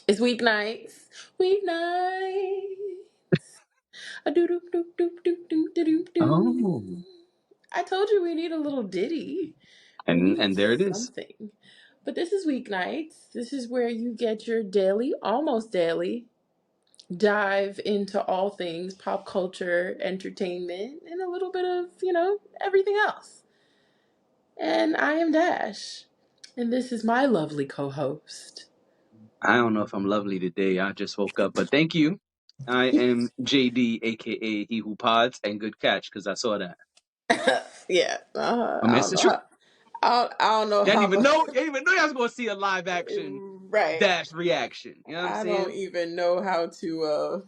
It's weeknights. Weeknights. A doo doo doo doo doo doo doo doo Oh, doo. I told you we need a little ditty. We need and there it is. something. But this is weeknights. This is where you get your daily, almost daily, dive into all things pop culture, entertainment, and a little bit of, everything else. And I am Dash. And this is my lovely co host. I don't know if I'm lovely today. I just woke up, but thank you. I am JD, aka He Who Pods, and good catch because I saw that. Yeah. I mean, I it's don't the know truth. how. I don't know You didn't how even much. know. You didn't even know you was gonna see a live action Right. Dash reaction. You know what I'm I don't saying? even know how to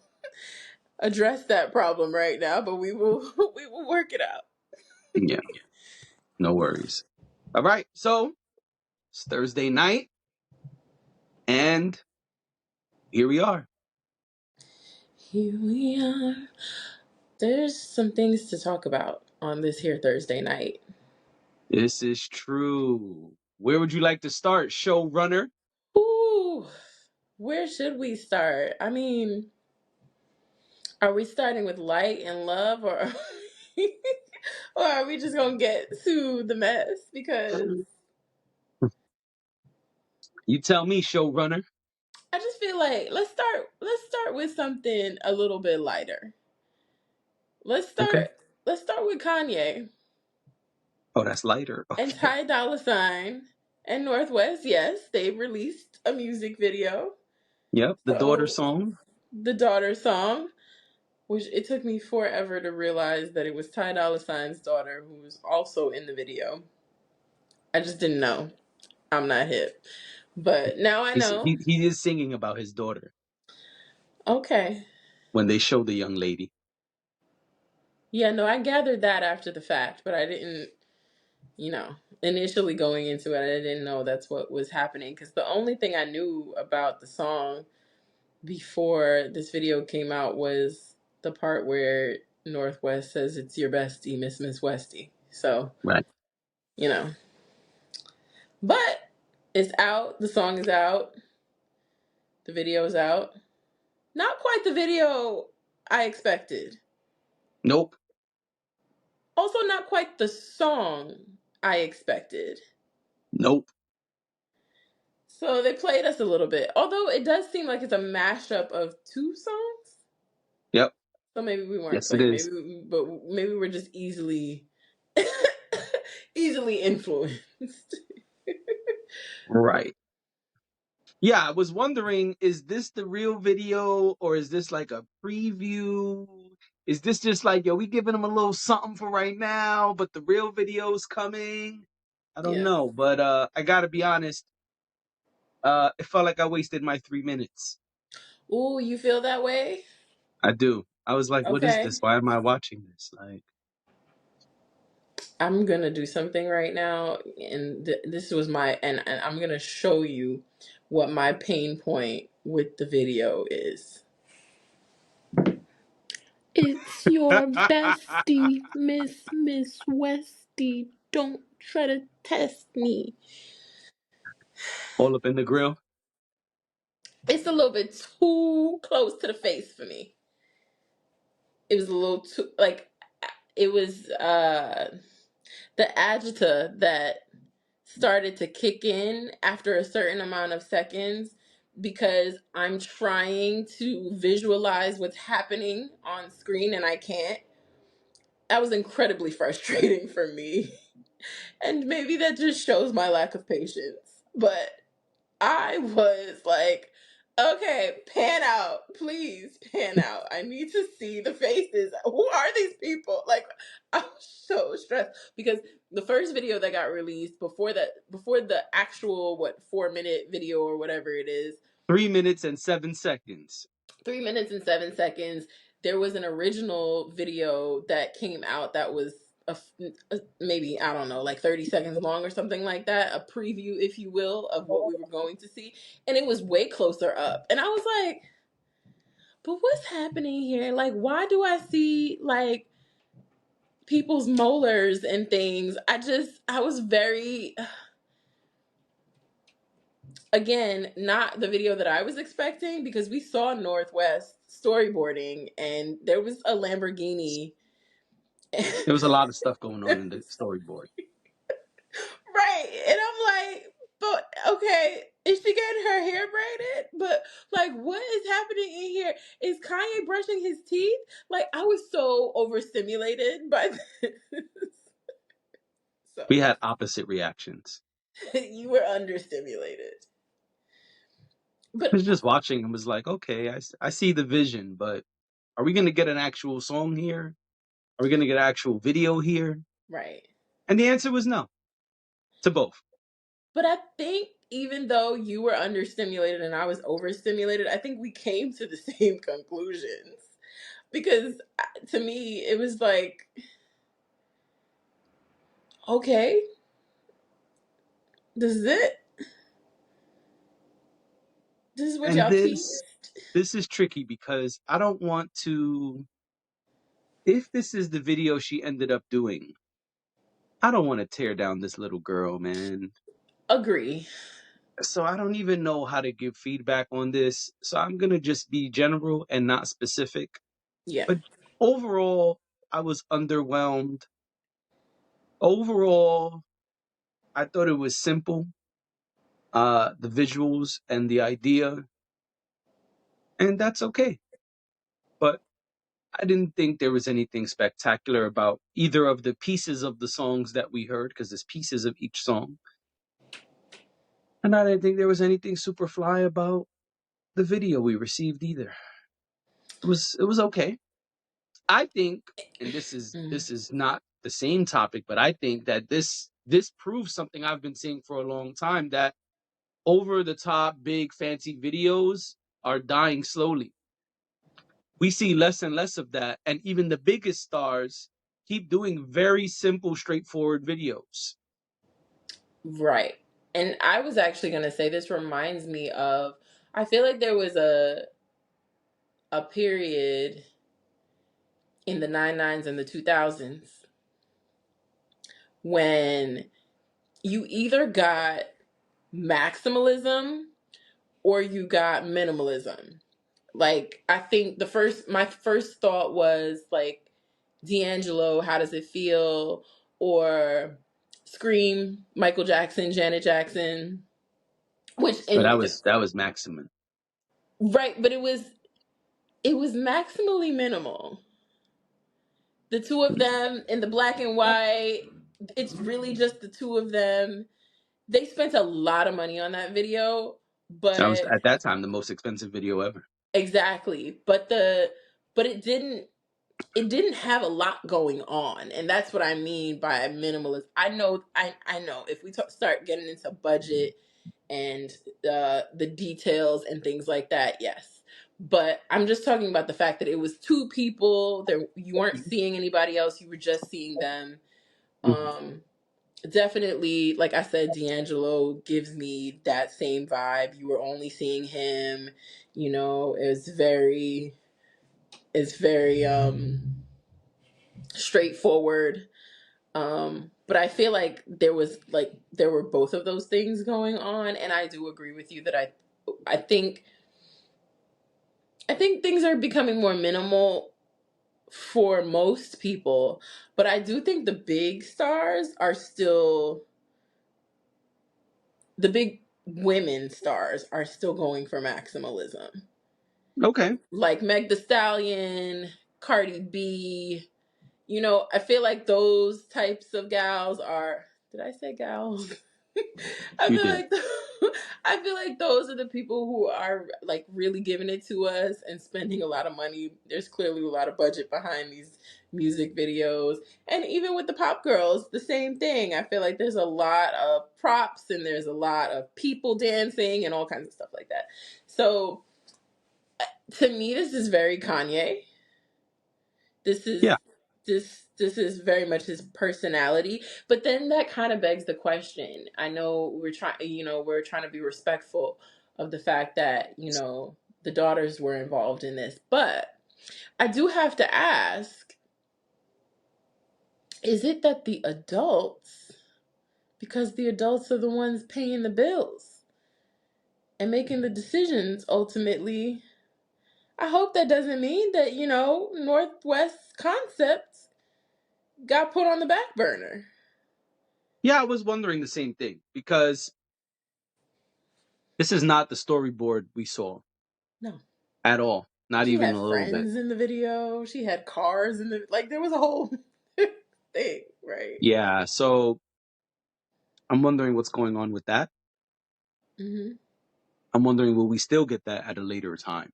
address that problem right now, but we will we will work it out. Yeah, no worries. All right, so it's Thursday night, and here we are. Here we are. There's some things to talk about on this here Thursday night. This is true. Where would you like to start, showrunner? Ooh, where should we start? I mean, are we starting with light and love, or or are we just gonna get to the mess? Because You tell me, showrunner. I just feel like let's start with something a little bit lighter. Let's Okay. start let's start with Kanye Oh, that's lighter. and Okay. Ty Dolla Sign and Northwest. Yes, they released a music video. Yep, the daughter So song. the daughter song, which it took me forever to realize that it was Ty Dolla Sign's daughter who was also in the video. I just didn't know. I'm not hip. But now I He's, know. he is singing about his daughter Okay. when they show the young lady. Yeah, no, I gathered that after the fact, but I didn't, you know, initially going into it, I didn't know that's what was happening. Because the only thing I knew about the song before this video came out was the part where Northwest says it's your bestie, Miss Westie. So, Right. you know. But it's out, the song is out, the video is out. Not quite the video I expected. Nope. Also, not quite the song I expected. Nope. So they played us a little bit. Although it does seem like it's a mashup of two songs. Yep. So maybe we weren't Yes, it quite. is. But maybe we're just easily, easily influenced. Right. Yeah, I was wondering, is this the real video or is this like a preview? Is this just like, yo, we giving them a little something for right now, but the real video's coming? I don't Yeah. know, but I gotta be honest, it felt like I wasted my 3 minutes. Ooh, you feel that way? I do. I was like, what is Okay. this? Why am I watching this? Like, I'm gonna do something right now, and this was and I'm gonna show you what my pain point with the video is. It's your bestie, Miss Westie. Don't try to test me. all up in the grill. It's a little bit too close to the face for me. It was a little too like it was the agita that started to kick in after a certain amount of seconds because I'm trying to visualize what's happening on screen and I can't. That was incredibly frustrating for me. And maybe that just shows my lack of patience. But I was like, okay, pan out. Please pan out. I need to see the faces. Who are these people? Like, I'm so stressed because the first video that got released before the actual, 4 minute video or whatever it is, 3 minutes and 7 seconds. 3 minutes and 7 seconds. There was an original video that came out that was maybe, I don't know, like 30 seconds long or something like that, a preview, if you will, of what we were going to see, and it was way closer up, and I was like, but what's happening here? Like, why do I see like people's molars and things? I was very again, not the video that I was expecting, because we saw Northwest storyboarding and there was a Lamborghini. There was a lot of stuff going on in the storyboard. Right. And I'm like, but okay, is she getting her hair braided? But like, what is happening in here? Is Kanye brushing his teeth? Like, I was so overstimulated by this. So We had opposite reactions. you were understimulated. I But was just watching and was like, okay, I see the vision, but are we going to get an actual song here? Are we going to get an actual video here? right. And the answer was no to both. But I think even though you were understimulated and I was overstimulated, I think we came to the same conclusions. Because to me, it was like, okay, this is it. This is what And y'all teased. this is tricky because I don't want to, if this is the video she ended up doing, I don't want to tear down this little girl, man. Agree. So I don't even know how to give feedback on this. So I'm going to just be general and not specific. Yeah. But overall, I was underwhelmed. Overall, I thought it was simple. The visuals and the idea, and that's okay. But I didn't think there was anything spectacular about either of the pieces of the songs that we heard, because there's pieces of each song. And I didn't think there was anything super fly about the video we received either. It was okay. I think, and Mm. this is not the same topic, but I think that this proves something I've been saying for a long time, that over the top big fancy videos are dying slowly. We see less and less of that, and even the biggest stars keep doing very simple, straightforward videos. Right. And I was actually going to say, this reminds me of, I feel like there was a period in the 99s and the 2000s when you either got maximalism or you got minimalism. Like, I think my first thought was like D'Angelo, How Does It Feel? Or Scream, Michael Jackson, Janet Jackson, which But in that was maximum. right, but it was maximally minimal. The two of them in the black and white, it's really just the two of them. They spent a lot of money on that video, That was but at that time the most expensive video ever. exactly. But it didn't have a lot going on, and that's what I mean by minimalist. I know if we start getting into budget and the details and things like that, yes, but I'm just talking about the fact that it was two people there. You weren't seeing anybody else, you were just seeing them. Mhm. um Definitely, like I said, D'Angelo gives me that same vibe. You were only seeing him, it's very straightforward. But I feel like there were both of those things going on, and I do agree with you that I think I think things are becoming more minimal for most people, but I do think the big women stars are still going for maximalism. Okay. Like Meg The Stallion, Cardi B, I feel like those types of gals are. Did I say gals? I You feel did. like I feel like those are the people who are like really giving it to us and spending a lot of money. There's clearly a lot of budget behind these music videos, and even with the pop girls, the same thing. I feel like there's a lot of props and there's a lot of people dancing and all kinds of stuff like that. So to me, this is very Kanye. This Yeah. is this is very much his personality. But then that kind of begs the question. I know we're trying to be respectful of the fact that, the daughters were involved in this. But I do have to ask, is it that the adults, because the adults are the ones paying the bills, and making the decisions ultimately. I hope that doesn't mean that, Northwest concepts got put on the back burner. Yeah, I was wondering the same thing because this is not the storyboard we saw No. at all. Not She even had a little bit. friends in the video. She had cars in the, like, there was a whole thing, right? Yeah, so I'm wondering what's going on with that. Mm-hmm. I'm wondering will we still get that at a later time?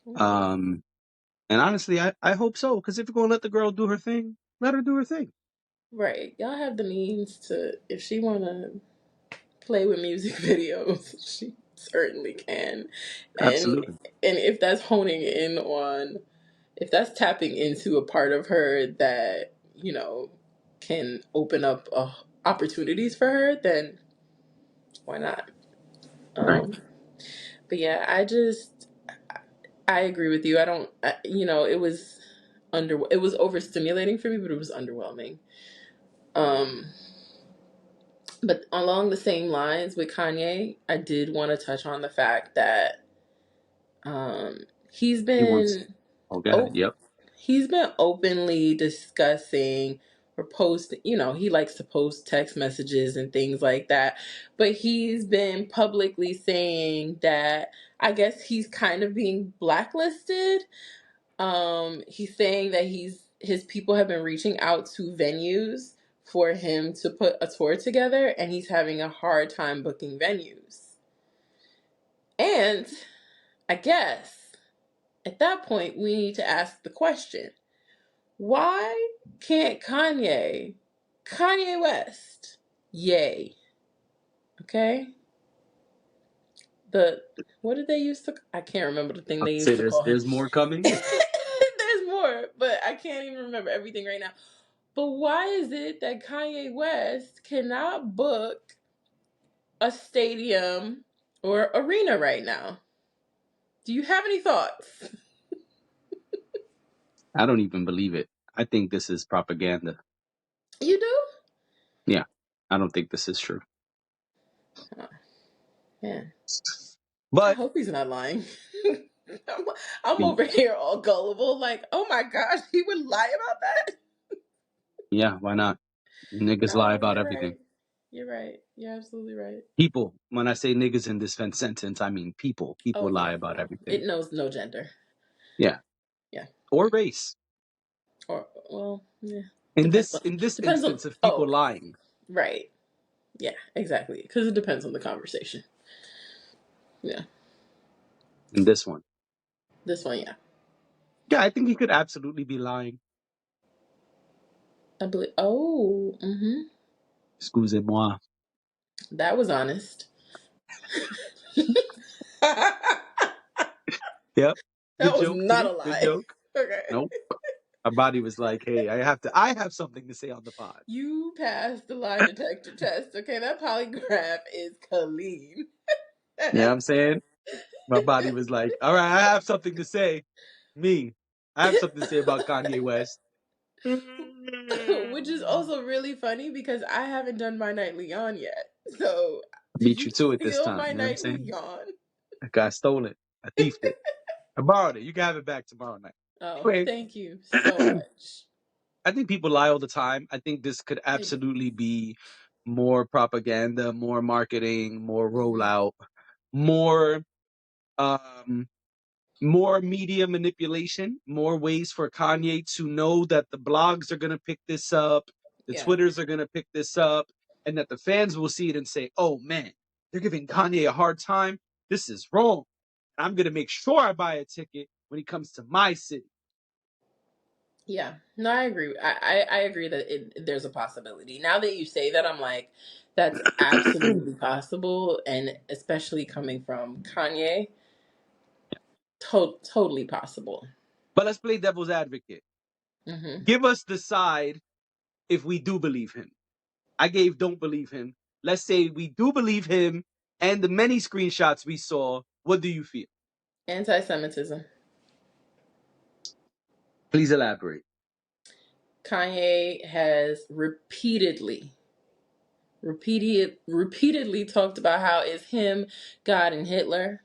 Ooh. Um, and honestly, I hope so because if you're going to let the girl do her thing, let her do her thing. Right. Y'all have the means to, if she want to play with music videos, she certainly can. And Absolutely. and if that's honing in on, if that's tapping into a part of her that, can open up opportunities for her, then why not? Right. Um, but yeah, I agree with you. I don't, it was it was overstimulating for me, but it was underwhelming. Um, but along the same lines with Kanye, I did want to touch on the fact that um, he's He wants. been Oh, go ahead. op- Yep. he's been openly discussing or post, he likes to post text messages and things like that, but he's been publicly saying that I guess he's kind of being blacklisted. He's saying that his people have been reaching out to venues for him to put a tour together, and he's having a hard time booking venues. And I guess at that point we need to ask the question: why can't Kanye West, yay, okay? The what did they used to? I can't remember the thing I'll they say used to call him. there's more coming. There's more, but I can't even remember everything right now. But why is it that Kanye West cannot book a stadium or arena right now? Do you have any thoughts? I don't even believe it. I think this is propaganda. You do? Yeah, I don't think this is true. Oh, man, I But hope he's not lying. I'm, I'm y- over here all gullible, like, oh my gosh, he would lie about that? yeah, why not? Niggas lie No, about you're everything. right. You're right. You're absolutely right. People. When I say niggas in this sentence, I mean people. Oh, People lie yeah. about Well, everything. it knows no gender. Yeah, Yeah. or race. Or, well, yeah. In Depends this on, in this depends on, instance of people oh, lying. right. Yeah, exactly. Because it depends on the conversation. Yeah. In this one, This one, yeah. yeah, I think he could absolutely be lying. I believe. Oh, Excusez-moi. that was honest. That Yep. Good was joke. not a See, good lie. joke. Okay. Nope. My body was like, hey, I have something to say on the pod. You passed the lie detector test. Okay, that polygraph is clean. You know what I'm saying? My body was like, all right, I have something to say. Me. I have something to say about Kanye West. Which is also really funny because I haven't done my nightly yawn yet. So, did Beat you you to it this steal time. my You know what I'm nightly saying? yawn? Like I stole it. I thiefed it. I borrowed it. You can have it back tomorrow night. Oh, Anyway, thank you so much. I think people lie all the time. I think this could They do. absolutely be more propaganda, more marketing, more Hmm. rollout, more um more media manipulation, more ways for Kanye to know that the blogs are going to pick this up, the Yeah. Twitters are going to pick this up, and that the fans will see it and say, oh man, they're giving Kanye a hard time. This is wrong. I'm going to make sure I buy a ticket when he comes to my city. Yeah. No, I agree. I agree that there's a possibility. Now that you say that, I'm like, that's absolutely possible. And especially coming from Kanye, totally possible. But let's play devil's advocate. Hmm. Give us the side if we do believe him. I gave don't believe him. Let's say we do believe him and the many screenshots we saw. What do you feel? Anti Semitism. Please elaborate. Kanye has repeatedly, repeatedly talked about how it's him, God, and Hitler.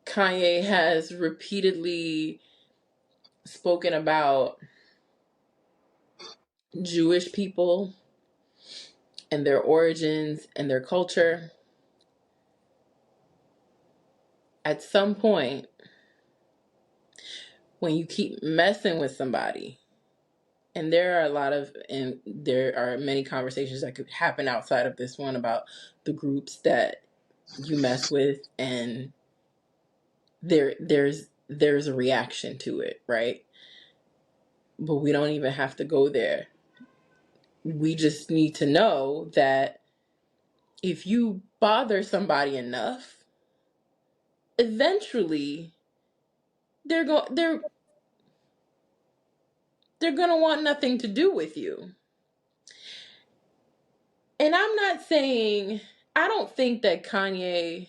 Kanye has repeatedly spoken about Jewish people and their origins and their culture. At some point, when you keep messing with somebody, and there are many conversations that could happen outside of this one about the groups that you mess with, and there's a reaction to it, right? But we don't even have to go there. We just need to know that if you bother somebody enough, eventually they're going they're going to want nothing to do with you. And I'm not saying, I don't think that Kanye,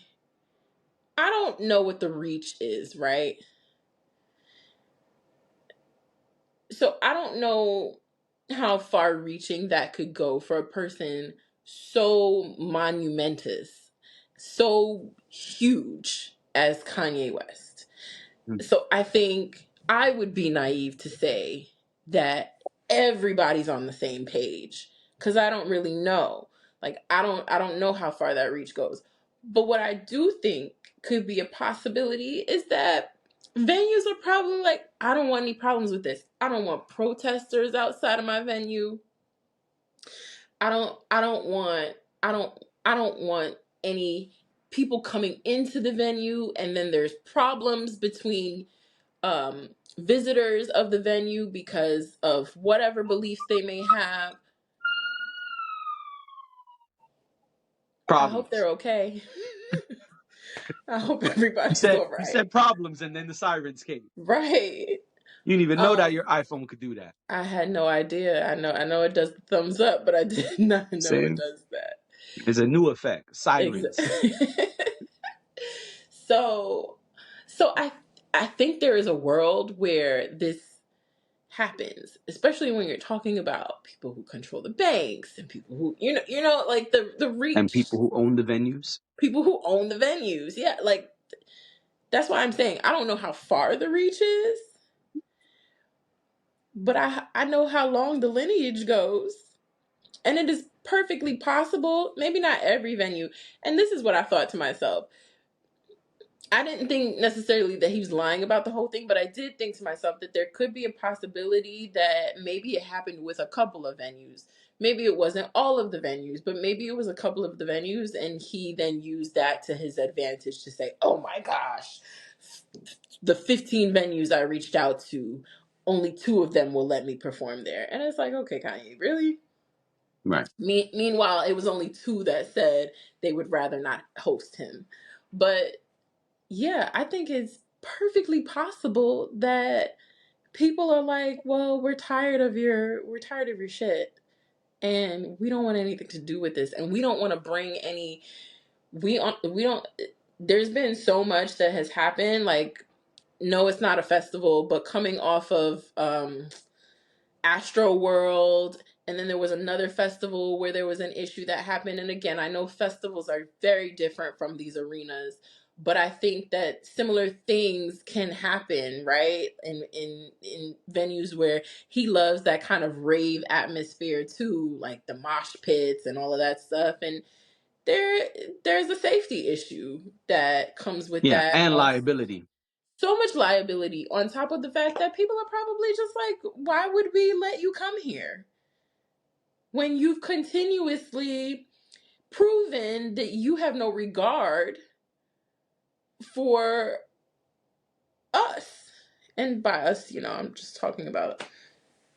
I don't know what the reach is, right? So I don't know how far reaching that could go for a person so monumentous, so huge as Kanye West. So I think I would be naive to say that everybody's on the same page, because I don't really know. Like I don't know how far that reach goes. But what I do think could be a possibility is that venues are probably like, I don't want any problems with this. I don't want protesters outside of my venue. I don't want any people coming into the venue and then there's problems between um, visitors of the venue because of whatever beliefs they may have. I hope Problems. they're okay. I hope You everybody's said all you right. said problems, and then the sirens came. Right. You didn't even know that your Um, iPhone could do that. I had no idea. I know it does the thumbs up, but I did not know it See, does that. it's a new effect. Sirens. so so I think there is a world where this happens, especially when you're talking about people who control the banks and people who like the And reach, people who own the venues. people who own the venues. Yeah, like that's why I'm saying I don't know how far the reach is, but I know how long the lineage goes. And it is perfectly possible, maybe not every venue. And this is what I thought to myself. I didn't think necessarily that he was lying about the whole thing, but I did think to myself that there could be a possibility that maybe it happened with a couple of venues. Maybe it wasn't all of the venues, but maybe it was a couple of the venues, and he then used that to his advantage to say, oh my gosh, the 15 venues I reached out to, only two of them will let me perform there. And it's like, okay, Kanye, really? Right. Meanwhile, it was only two that said they would rather not host him. But yeah, I think it's perfectly possible that people are like, well, we're tired of your shit, and we don't want anything to do with this, and we don't want to bring any we don't there's been so much that has happened, like, no, it's not a festival, but coming off of Astro World, and then there was another festival where there was an issue that happened. And again, I know festivals are very different from these arenas, but I think that similar things can happen, right? In venues where he loves that kind of rave atmosphere too, like the mosh pits and all of that stuff. And there there's a safety issue that comes with Yeah, that and also. liability. So much liability on top of the fact that people are probably just like, why would we let you come here when you've continuously proven that you have no regard for us? And by us,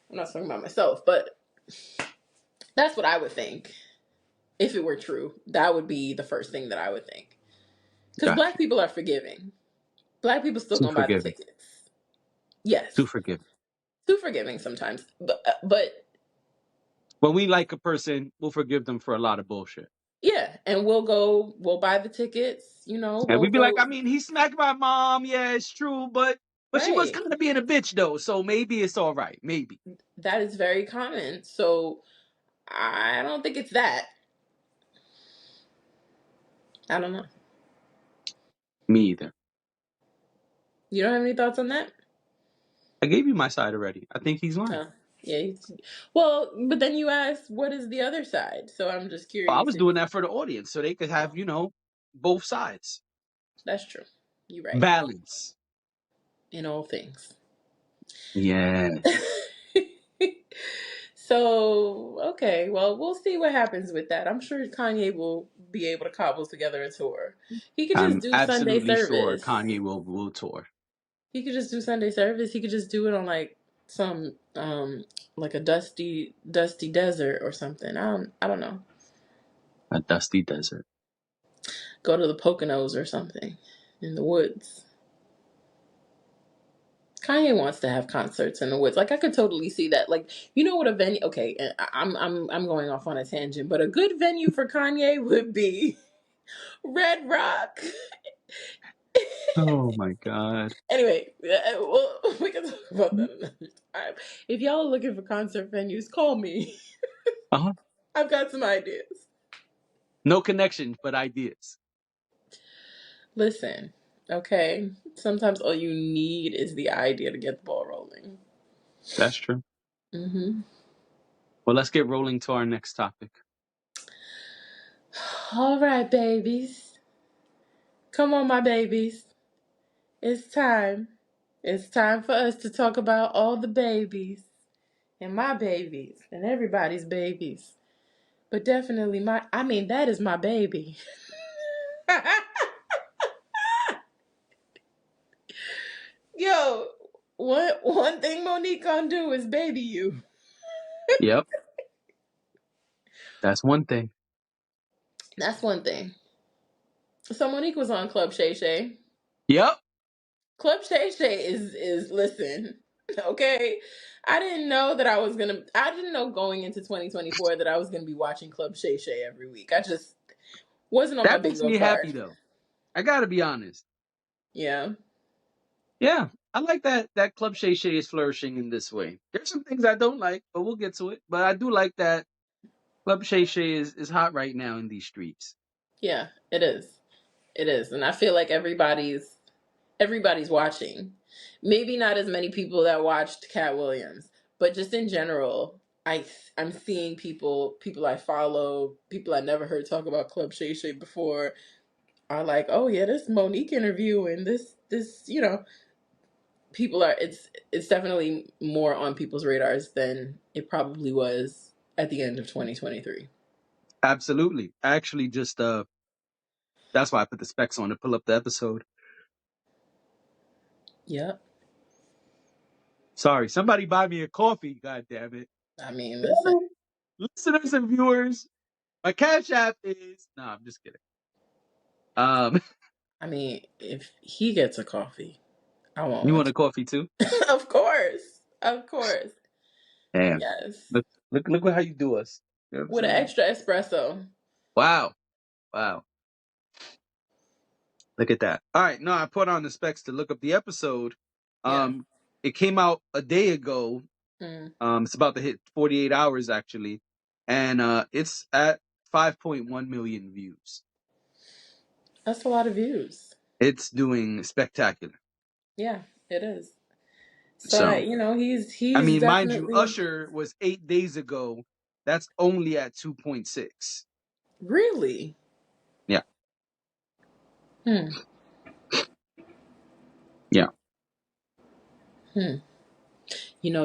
I'm not talking about myself, but that's what I would think if it were true. That would be the first thing that I would think. Because black Gotcha. people are forgiving. Black people still Too gonna buy the forgiving. tickets. Yes, Too forgiving. too forgiving sometimes, but When we like a person, we'll forgive them for a lot of bullshit. yeah, and we'll buy the tickets, And we'll we'd be like, go. I mean, he smacked my mom. Yeah, it's true, but she was Right. kind of being a bitch though, so maybe it's all right. Maybe. That is very common. So I don't think it's that. I don't know. Me either. You don't have any thoughts on that? I gave you my side already. I think he's lying. Oh, yeah. Well, but then you asked, what is the other side? So I'm just Oh, I curious was if doing that for the audience so they could have, oh, both sides. that's true. You're right. Balance. In all things. Yes. So, okay, well, we'll see what happens with that. I'm sure Kanye will be able to cobble together a tour. He could just I'm do Sunday absolutely sure service. Kanye will tour. He could just do Sunday service. He could just do it on like some like a dusty desert or something. I don't know. A dusty desert. Go to the Poconos or something in the woods. Kanye wants to have concerts in the woods. Like I could totally see that. Like you know what a venue? Okay, and I'm going off on a tangent, but a good venue for Kanye would be Red Rock. Oh my God. Anyway, well, we can talk about that another time. If y'all are looking for concert venues, call me. Uh-huh. I've got some ideas. No connections, but ideas. Listen, okay. Sometimes all you need is the idea to get the ball rolling. That's true. Hmm. Well, let's get rolling to our next topic. All right, babies. Come on, my babies. It's time. It's time for us to talk about all the babies and my babies and everybody's babies. But definitely that is my baby. Yo, one thing Monique gonna do is baby you. Yep. That's one thing. That's one thing. So Monique was on Club Shay Shay. Yep. Club Shay Shay is listen, okay. I didn't know going into 2024 that I was gonna be watching Club Shay Shay every week. I just wasn't on my That makes bingo me card. happy though. I gotta be honest. Yeah. Yeah. I like that Club Shay Shay is flourishing in this way. There's some things I don't like, but we'll get to it. But I do like that Club Shay Shay is hot right now in these streets. Yeah, it is. It is. And I feel like everybody's watching. Maybe not as many people that watched Cat Williams, but just in general, I'm seeing people I follow, people I never heard talk about Club Shay Shay before are like, "Oh yeah, this Monique interview and this, people are it's definitely more on people's radars than it probably was at the end of 2023." Absolutely. I actually just that's why I put the specs on to pull up the episode. Yep. Sorry, somebody buy me a coffee, god damn it. I mean, listen. Listeners and viewers, my cash app is I'm just kidding. Um I mean, if he gets a coffee, I want you one want a coffee too? too. Of course. Of course. Damn. Yes. Look how you do us. You know what I'm With an saying? extra espresso. Wow. Wow. Look at that. All right. No, I put on the specs to look up the episode. Yeah. It came out a day ago. Mm. It's about to hit 48 hours actually. And it's at 5.1 million views. That's a lot of views. It's doing spectacular. Yeah, it is. So So, I he's mean, mind you, definitely Usher was 8 days ago. That's only at 2.6. really. Yeah. Hmm. Yeah. Hmm.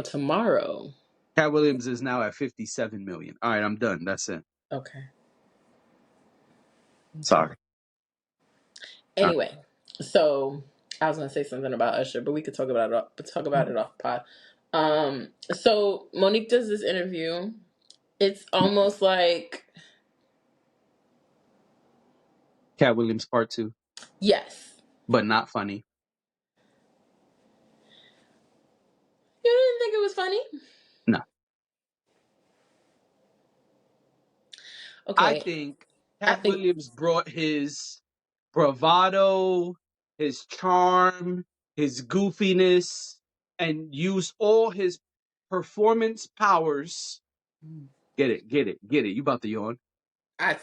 Tomorrow. Cat Williams is now at 57 million. All right, I'm done. That's it. Okay. Okay. Sorry. All right. Anyway, so I was gonna say something about Usher, but we could talk about it off pod. So Monique does this interview. It's almost like Cat Williams part 2, yes. but not funny. You didn't think it was funny? No. I Okay. think I Cat think Williams brought his bravado, his charm, his goofiness, and used all his performance powers Get it, get it, get it. You about to yawn? I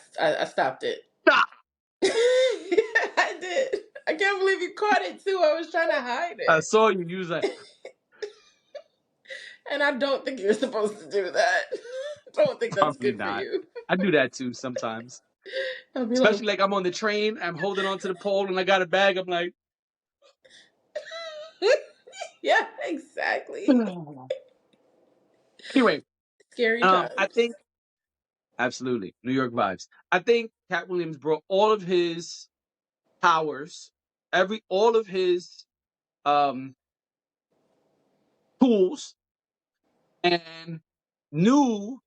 stopped it. Stop. I did. I can't believe you caught it too. I was trying to hide I it. saw you. You was like, And I don't think you're supposed to do that. I don't think that's probably good for not. you. I do that too sometimes. I'll be like, Especially like I'm on the train, I'm holding on to the pole, and I got a bag. I'm like, yeah, exactly. anyway. Scary I times. think absolutely New York vibes. I think Cat Williams brought all of his powers, all of his um tools, and knew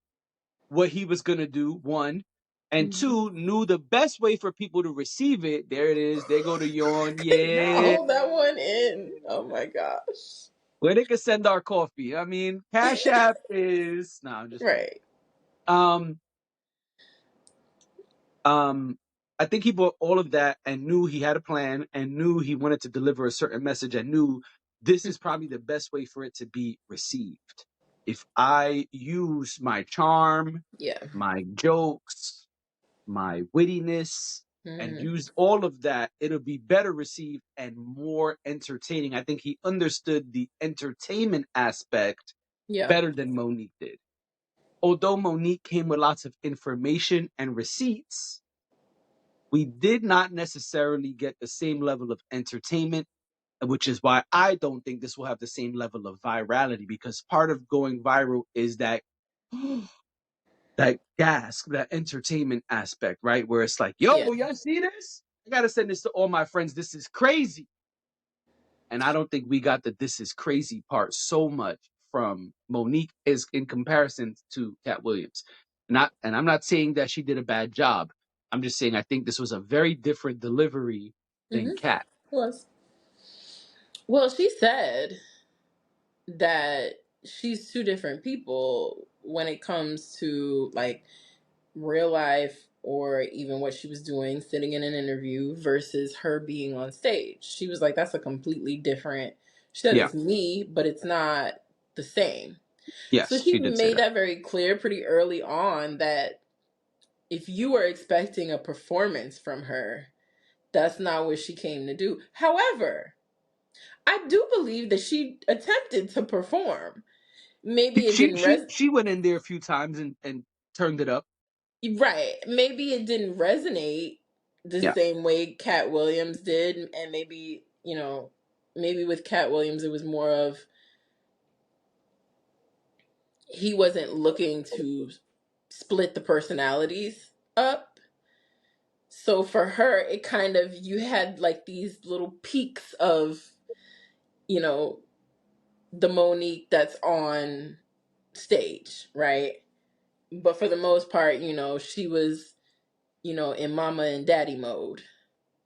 what he was gonna do. One, and Mhm. two, knew the best way for people to receive it. There it is. They go to yawn. Now Yeah, hold that one in. Oh my gosh. where they can send our coffee. I mean, Cash App is no. I'm just playing. Right. Um, Um, I think he bought all of that and knew he had a plan and knew he wanted to deliver a certain message and knew this is probably the best way for it to be received. If I use my charm, Yeah. my jokes, my wittiness, and Hmm. use all of that, it'll be better received and more entertaining. I think he understood the entertainment aspect Yeah. better than Monique did. Although Monique came with lots of information and receipts, we did not necessarily get the same level of entertainment, which is why I don't think this will have the same level of virality because part of going viral is that that gasp, that entertainment aspect, right? Where it's like, Yeah. yo, y'all see this? I gotta send this to all my friends. This is crazy. And I don't think we got the this is crazy part so much from Monique is in comparison to Cat Williams. And I'm not saying that she did a bad job. I'm just saying I think this was a very different delivery than Hmm. Cat. Was. Well, she said that she's two different people when it comes to like real life or even what she was doing sitting in an interview versus her being on stage. She was like, that's a completely different. She said Yeah. it's me, but it's not the same. So Yes, she she did say made that. that very clear pretty early on that if you were expecting a performance from her, that's not what she came to do. However, I do believe that she attempted to perform. Maybe it She didn't she she went in there a few times and turned it up. right. Maybe it didn't resonate the Yeah. same way Cat Williams did, and maybe, maybe with Cat Williams it was more of he wasn't looking to split the personalities up. So for her, it kind of you had like these little peaks of, you know, the Monique that's on stage, right? But for the most part, she was, in mama and daddy mode,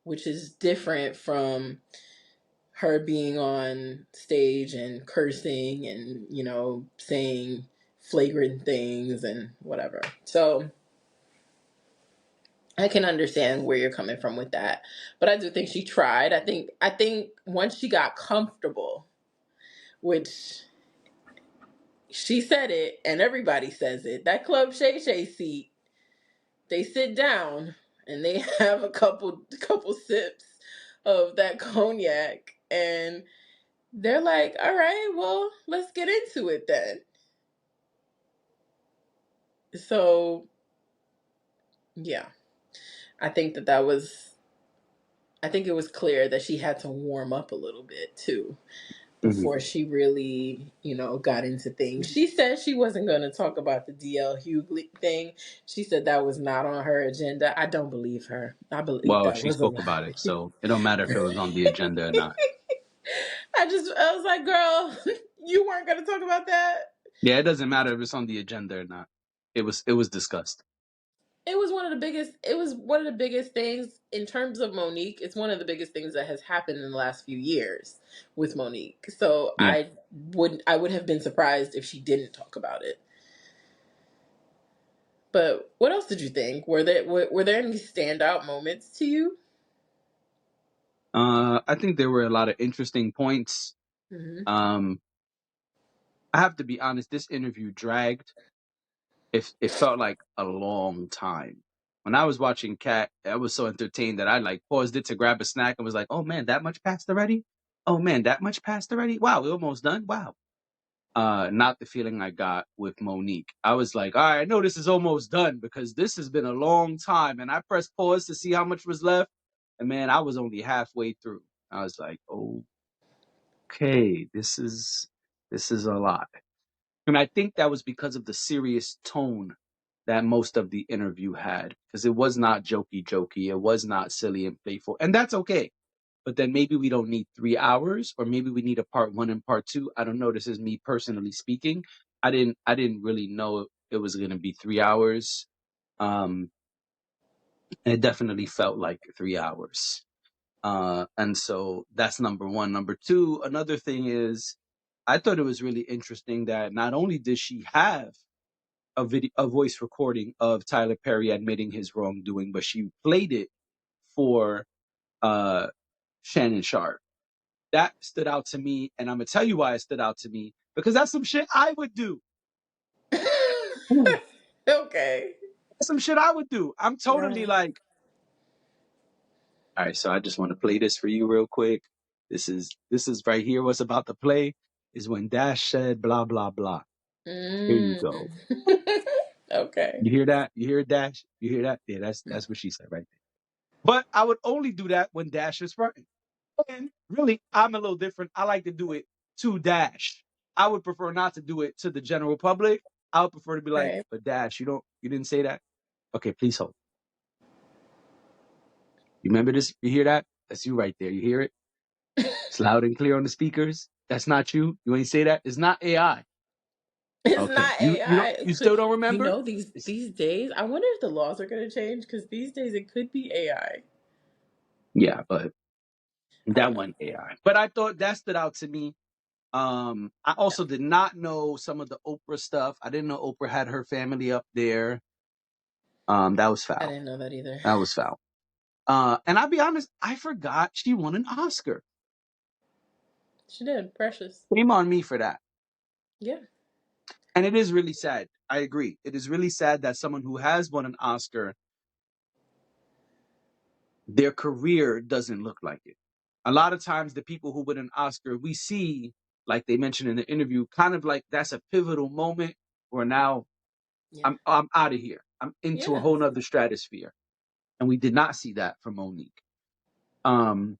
which is different from her being on stage and cursing and, saying flagrant things and whatever. So I can understand where you're coming from with that. But I do think she tried. I think once she got comfortable, which she said it and everybody says it, that Club Shay Shay seat, they sit down and they have a couple sips of that cognac and they're like, all right, well, let's get into it then. So yeah, I think I think it was clear that she had to warm up a little bit too Hmm. before she really, got into things. She said she wasn't going to talk about the DL Hughley thing. She said that was not on her agenda. I don't believe her. I believe Well, that she was a spoke about it, lie. so it don't matter if it was on the agenda or not. I was like, girl, you weren't going to talk about that. Yeah, it doesn't matter if it's on the agenda or not. It was discussed. It was one of the biggest things in terms of Monique. It's one of the biggest things that has happened in the last few years with Monique. So Yeah. I would have been surprised if she didn't talk about it. But what else did you think? Were there any standout moments to you? I think there were a lot of interesting points. Hmm. Um, I have to be honest, this interview dragged. it felt like a long time. When I was watching Cat, I was so entertained that I like paused it to grab a snack and was like, "Oh man, that much passed already? Oh man, that much passed already? Wow, we're almost done. Wow." Not the feeling I got with Monique. I was like, "All right, I know this is almost done because this has been a long time." And I pressed pause to see how much was left, and man, I was only halfway through. I was like, "Okay, this is a lot." And I think that was because of the serious tone that most of the interview had, because it was not jokey jokey, it was not silly and playful, and that's okay. But then maybe we don't need 3 hours, or maybe we need a part one and part two. I don't know. This is me personally speaking. I didn't really know it was gonna be 3 hours. Um, it definitely felt like 3 hours. And so that's number one. Number two, another thing is, I thought it was really interesting that not only did she have a voice recording of Tyler Perry admitting his wrongdoing, but she played it for uh, Shannon Sharp. That stood out to me, and I'm gonna tell you why it stood out to me, because that's some shit I would do. That's Okay. some shit I would do. I'm totally Right. like, all right, so I just want to play this for you real quick. This is right here. What's about to play is when Dash said blah blah blah. Here you Mm. go. Okay. You hear that? You hear it, Dash? You hear that? Yeah, that's what she said right there. But I would only do that when Dash is fronting. And really, I'm a little different. I like to do it to Dash. I would prefer not to do it to the general public. I would prefer to be like, Right. but Dash, you didn't say that? Okay, please hold. You remember this? You hear that? That's you right there. You hear it? It's loud and clear on the speakers. That's not you. You ain't say that. It's not AI. It's Okay. not You don't AI. you still don't remember? It's, These days, I wonder if the laws are going to change because these days it could be AI. yeah, but I don't that know. wasn't AI. But I thought that stood out to me. I Yeah. also did not know some of the Oprah stuff. I didn't know Oprah had her family up there. That was I foul. didn't know that either. That was foul. And I'll be honest, I forgot she won an Oscar. She did. Precious. Shame on me for that. Yeah. And it is really sad. I agree. It is really sad that someone who has won an Oscar, their career doesn't look like it. A lot of times, the people who win an Oscar, we see, like they mentioned in the interview, kind of like that's a pivotal moment where now Yeah. I'm out of here. I'm into a Yeah. whole nother stratosphere. And we did not see that from Monique. Um,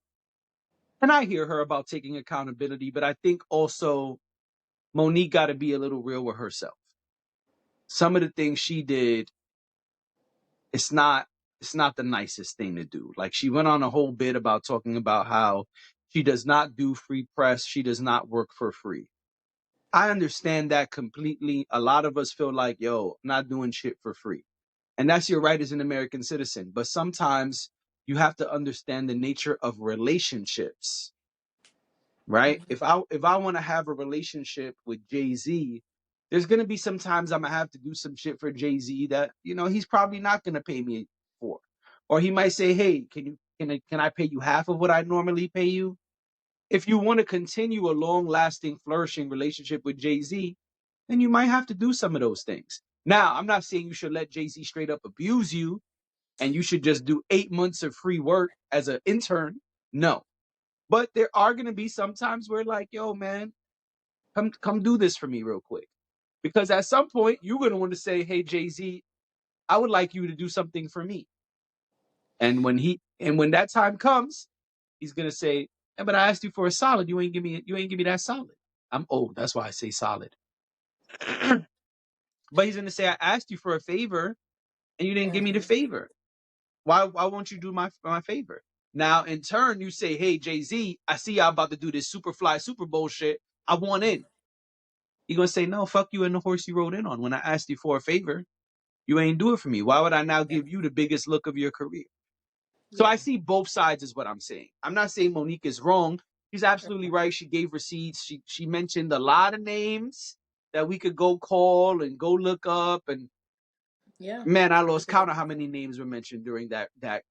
and I hear her about taking accountability, but I think also Monique got to be a little real with herself. Some of the things she did, it's not it's not the nicest thing to do. Like, she went on a whole bit about talking about how she does not do free press, she does not work for free. I understand that completely. A lot of us feel like, yo, I'm not doing shit for free. And that's your right as an American citizen. But sometimes you have to understand the nature of relationships, right? Mhm. If I want to have a relationship with Jay-Z, there's gonna be some times I'm gonna have to do some shit for Jay-Z that, he's probably not gonna pay me for. Or he might say, hey, can I pay you half of what I normally pay you? If you want to continue a long lasting, flourishing relationship with Jay-Z, then you might have to do some of those things. Now, I'm not saying you should let Jay-Z straight up abuse you and you should just do 8 months of free work as an intern. No. But there are gonna be some times where, like, yo, man, come do this for me real quick. Because at some point you're gonna want to say, hey, Jay-Z, I would like you to do something for me. And when that time comes, he's gonna say, yeah, but I asked you for a solid. You ain't give me that solid. I'm old. That's why I say solid. But he's gonna say, I asked you for a favor and you didn't give me the Mhm. favor. Why won't you do my favor? Now, in turn, you say, hey, Jay-Z, I see y'all about to do this super fly Super Bowl shit. I want in. You're gonna say, no, fuck you and the horse you rode in on. When I asked you for a favor, you ain't do it for me. Why would I now Yeah. give you the biggest look of your career? So Yeah. I see both sides is what I'm saying. I'm not saying Monique is wrong. She's absolutely right. She gave receipts. She mentioned a lot of names that we could go call and go look up. And Yeah. man, I She lost did a count good of how job. many names were mentioned during that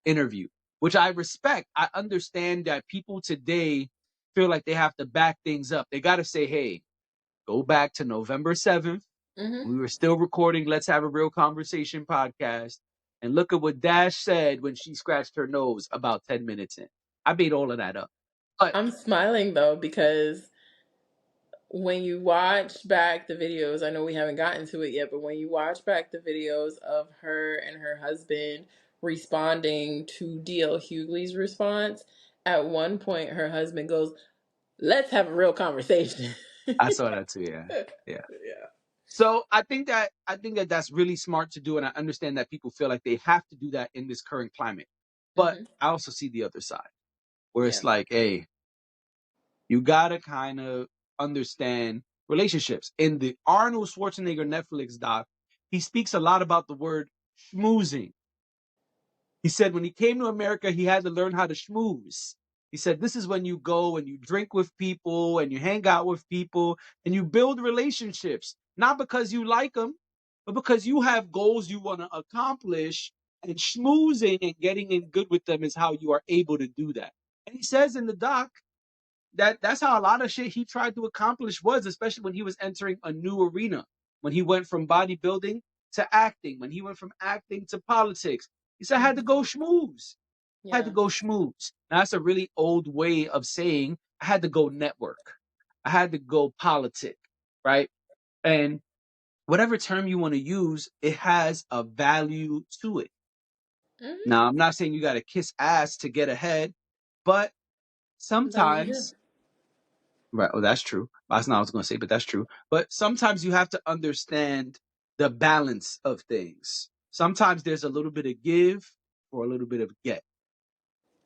interview, which I respect. I understand that people today feel like they have to back things up. They got to say, hey, go back to November 7th. Mm-hmm. We were still recording Let's Have a Real Conversation podcast. And look at what Dash said when she scratched her nose about 10 minutes in. I made all of that up. But I'm smiling though because when you watch back the videos, I know we haven't gotten to it yet, but when you watch back the videos of her and her husband responding to D.L. Hughley's response, at one point her husband goes, "Let's have a real conversation." I saw that too, yeah. Yeah. Yeah. So I think that that's really smart to do, and I understand that people feel like they have to do that in this current climate. But Hmm. I also see the other side, where it's Yeah. like, hey, you gotta kind of understand relationships. In the Arnold Schwarzenegger Netflix doc, he speaks a lot about the word schmoozing. He said when he came to America, he had to learn how to schmooze. He said this is when you go and you drink with people and you hang out with people and you build relationships, not because you like them, but because you have goals you want to accomplish. And schmoozing and getting in good with them is how you are able to do that. And he says in the doc that's how a lot of shit he tried to accomplish was, especially when he was entering a new arena. When he went from bodybuilding to acting, when he went from acting to politics, he said I had to Hmm. go schmooze. I had to Yeah. go schmooze. Now that's a really old way of saying I had to go network. I had to go politic, right? And whatever term you want to use, it has a value to it. Hmm. Now I'm not saying you got to kiss ass to get ahead, but Sometimes you do. sometimes. Right. Oh, that's true. That's not what I was going to say, but that's true. But sometimes you have to understand the balance of things. Sometimes there's a little bit of give or a little bit of get.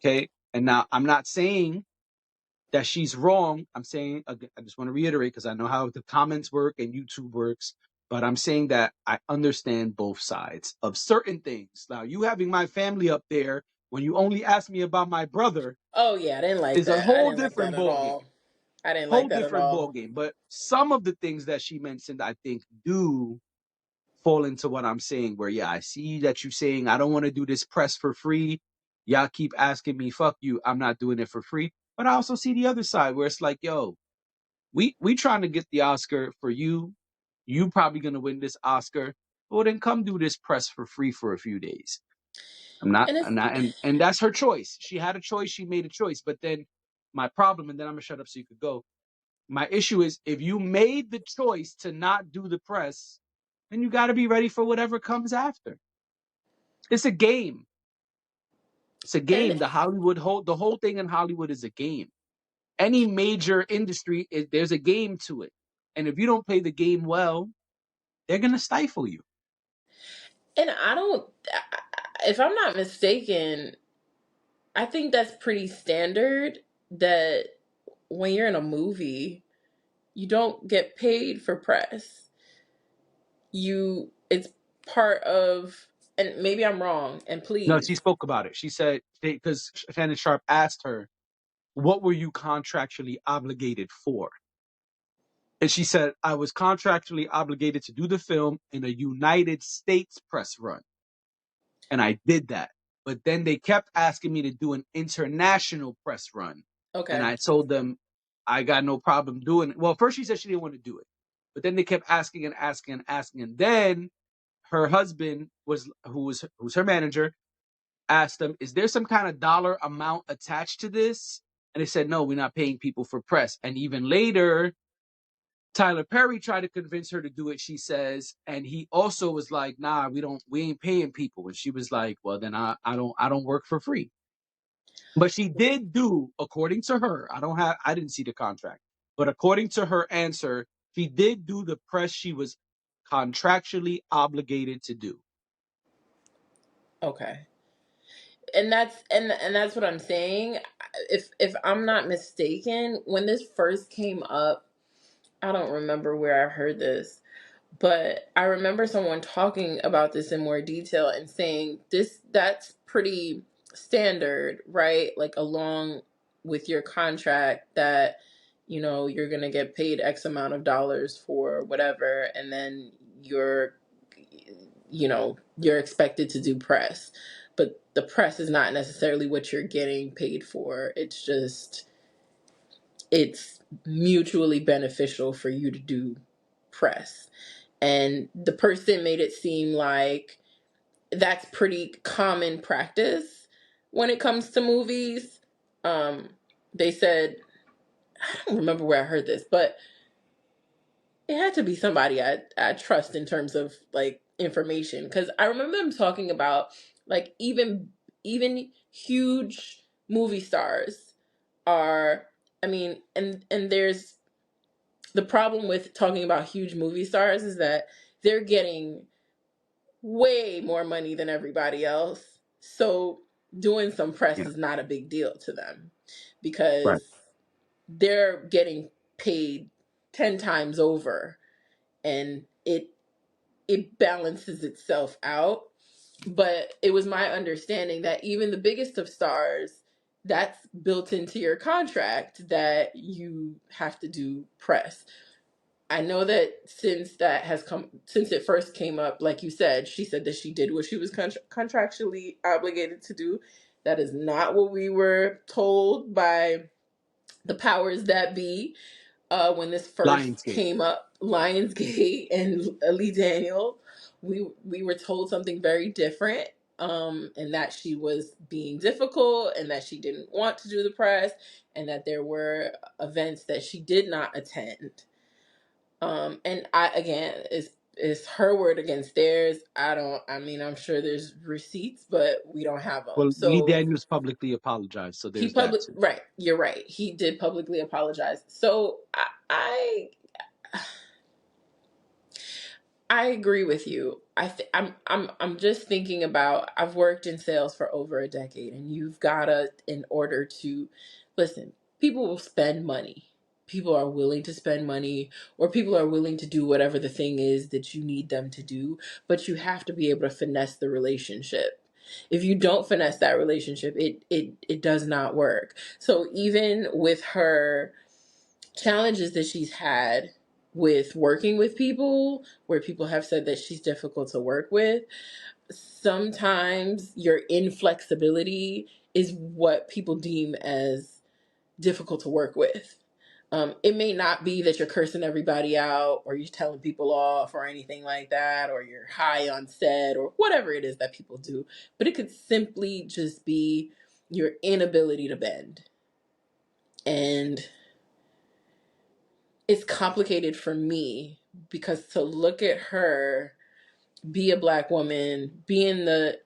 Okay. And now I'm not saying that she's wrong. I'm saying, again, I just want to reiterate because I know how the comments work and YouTube works, but I'm saying that I understand both sides of certain things. Now, you having my family up there when you only ask me about my brother Oh yeah, I didn't like is a that. I whole didn't like that different at ballgame. all. I didn't like Whole that at different ball all. game. But some of the things that she mentioned, I think, do fall into what I'm saying. Where yeah, I see that you saying I don't want to do this press for free. Y'all keep asking me, fuck you. I'm not doing it for free. But I also see the other side where it's like, yo, we trying to get the Oscar for you. You probably gonna win this Oscar. Well, then come do this press for free for a few days. And it's And that's her choice. She had a choice. She made a choice. But then my problem, and then I'm gonna shut up so you could go. My issue is if you made the choice to not do the press, then you got to be ready for whatever comes after. It's a game. It's a and game. The whole thing in Hollywood is a game. Any major industry, there's a game to it. And if you don't play the game well, they're gonna stifle you. and I don't. If I'm not mistaken, I think that's pretty standard. That when you're in a movie, you don't get paid for press. It's part of, and maybe I'm wrong. And No, she please, spoke about it. She said because Shannon Sharp asked her, "What were you contractually obligated for?" And she said, "I was contractually obligated to do the film in a United States press run." And I did that. But then they kept asking me to do an international press run. And okay, I told them I got no problem doing it. Well, first she said she didn't want to do it. But then they kept asking and asking and asking. And then her husband who's her manager asked them, is there some kind of dollar amount attached to this? And they said, no, we're not paying people for press. And even later, Tyler Perry tried to convince her to do it, she says, and he also was like, nah, we ain't paying people. And she was like, well, then I don't work for free. But she did do, according to her, I didn't see the contract, but according to her answer, she did do the press she was contractually obligated to do. okay. And that's what I'm saying. If I'm not mistaken, when this first came up, I don't remember where I heard this, but I remember someone talking about this in more detail and saying that's pretty standard, right? Like along with your contract that you're going to get paid X amount of dollars for whatever, and then you're expected to do press. But the press is not necessarily what you're getting paid for. It's mutually beneficial for you to do press. And the person made it seem like that's pretty common practice when it comes to movies. Um, they said, I don't remember where I heard this, but it had to be somebody I trust in terms of like information, because I remember them talking about like even huge movie stars are, I mean, and there's the problem with talking about huge movie stars is that they're getting way more money than everybody else. So doing some press Yeah. is not a big deal to them Right. because they're getting paid 10 times over, and it balances itself out. But it was my understanding that even the biggest of stars, that's built into your contract that you have to do press. I know that since it first came up, like you said, she said that she did what she was contractually obligated to do. That is not what we were told by the powers that be when this first Lionsgate. came up, Lionsgate and Lee Daniel. We were told something very different, and that she was being difficult, and that she didn't want to do the press, and that there were events that she did not attend. And I again is her word against theirs. I mean, I'm sure there's receipts, but we don't have them. Well, Lee So Daniels publicly apologized, so he there's that public too. right, you're right. He did publicly apologize. So I agree with you. I'm just thinking about, I've worked in sales for over a decade, and you've gotta, in order to listen, people will spend money. People are willing to spend money, or people are willing to do whatever the thing is that you need them to do, but you have to be able to finesse the relationship. If you don't finesse that relationship, it does not work. So even with her challenges that she's had with working with people, where people have said that she's difficult to work with, sometimes your inflexibility is what people deem as difficult to work with. It may not be that you're cursing everybody out, or you're telling people off, or anything like that, or you're high on set, or whatever it is that people do, but it could simply just be your inability to bend. And it's complicated for me because to look at her be a black woman, be in the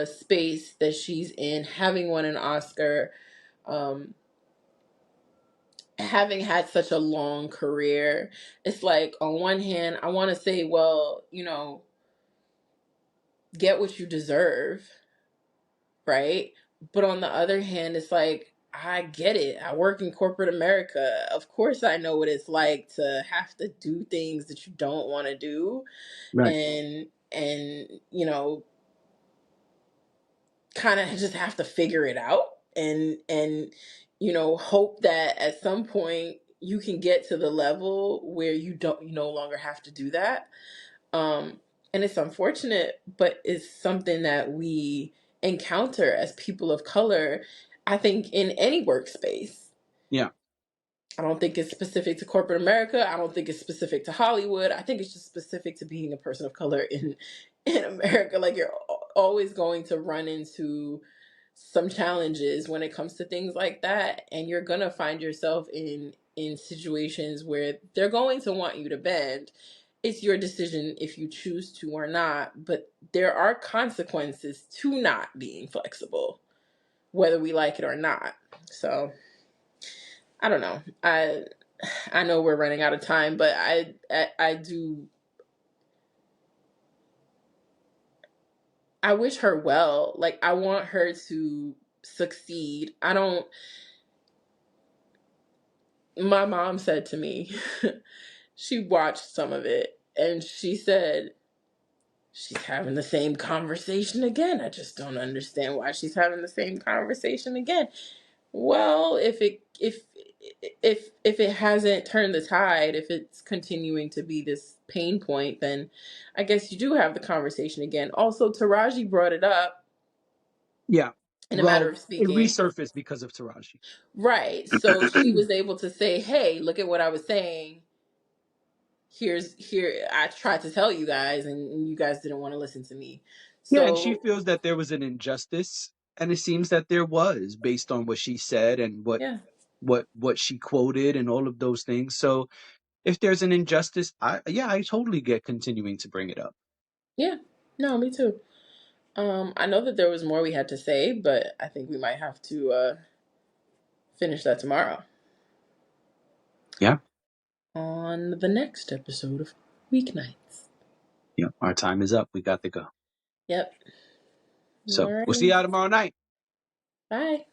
space that she's in, having won an Oscar, um, having had such a long career, it's like on one hand I want to say, well, get what you deserve, right? But on the other hand, it's like, I get it. I work in corporate America. Of course I know what it's like to have to do things that you don't want to do, Right. and kind of just have to figure it out, and hope that at some point you can get to the level where you no longer have to do that. um and it's unfortunate, but it's something that we encounter as people of color, I think, in any workspace. Yeah. I don't think it's specific to corporate America. I don't think it's specific to Hollywood. I think it's just specific to being a person of color in America. Like, you're always going to run into some challenges when it comes to things like that, and you're going to find yourself in situations where they're going to want you to bend. It's your decision if you choose to or not, but there are consequences to not being flexible, whether we like it or not. So, I don't know. I know we're running out of time, but I do, I wish her well. Like, I want her to succeed. I don't My mom said to me, she watched some of it, and she said she's having the same conversation again. I just don't understand why she's having the same conversation again. Well, if it hasn't turned the tide, if it's continuing to be this pain point, then I guess you do have the conversation again. Also, Taraji brought it up Yeah. in a matter Well, of it speaking. resurfaced because of Taraji. Right. So she was able to say, "Hey, look at what I was saying. here I tried to tell you guys and you guys didn't want to listen to me. Yeah, and she So feels that there was an injustice, and it seems that there was, based on what she said and yeah. what she quoted and all of those things. So if there's an injustice, I totally get continuing to bring it up. Yeah. No, me too. I know that there was more we had to say, but I think we might have to finish that tomorrow Yeah, on the next episode of Weeknights. yeah. Our time is up. We got to go. Yep. So we'll see Alrighty. y'all tomorrow night. Bye.